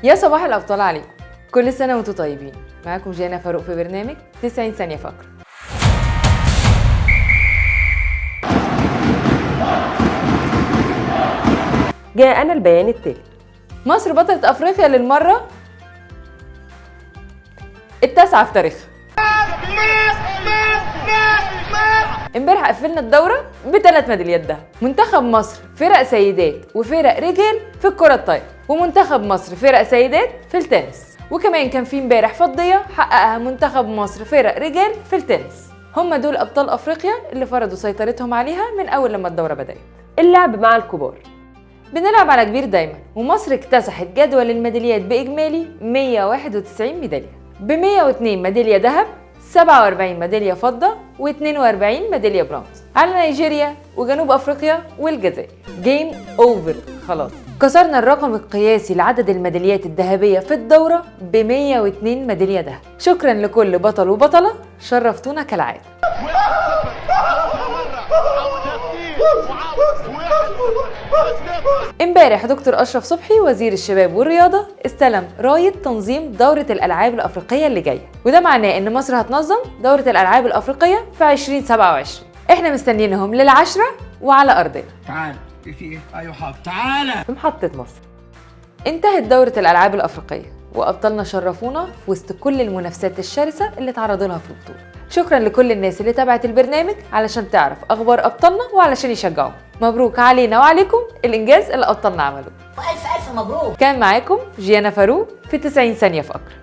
يا صباح الأبطال عليكم، كل سنة وانتم طيبين. معاكم جيانا فاروق في برنامج 90 ثانية فقرة. جاءنا البيان التالي: مصر بطلة أفريقيا للمرة التاسعة في تاريخها. امبارح قفلنا الدورة ب3 ميداليات دهب. منتخب مصر فرق سيدات وفرق رجال في الكرة الطايرة، ومنتخب مصر فرق سيدات في التنس، وكمان كان في امبارح فضية حققها منتخب مصر فرق رجال في التنس. هم دول أبطال أفريقيا اللي فرضوا سيطرتهم عليها من أول لما الدورة بدأت. اللعب مع الكبار. بنلعب على كبير دايما، ومصر اكتسحت جدول الميداليات بإجمالي 191 ميدالية، ب 102 ميدالية ذهب، 47 ميدالية فضة، و42 ميدالية برونز على نيجيريا وجنوب أفريقيا والجزائر. جيم أوفر، خلاص كسرنا الرقم القياسي لعدد الميداليات الذهبية في الدورة ب 102 ميدالية ذهب. شكرا لكل بطل وبطلة، شرفتونا كالعادة. امبارح دكتور أشرف صبحي وزير الشباب والرياضة استلم راية تنظيم دورة الألعاب الأفريقية اللي جاية، وده معناه إن مصر هتنظم دورة الألعاب الأفريقية في 2027. احنا مستنيينهم لل10 وعلى أرضنا. تعال في ايه؟ ايوه حاضر تعالى في محطة مصر. انتهت دورة الألعاب الأفريقية، وأبطالنا شرفونا في وسط كل المنافسات الشرسة اللي تعرضوا لها في البطولة. شكرا لكل الناس اللي تابعت البرنامج علشان تعرف أخبار أبطالنا وعلشان يشجعوا. مبروك علينا وعليكم الإنجاز اللي أبطالنا عملوه. ألف مبروك. كان معاكم جيانا فاروق في 90 ثانية فقرة.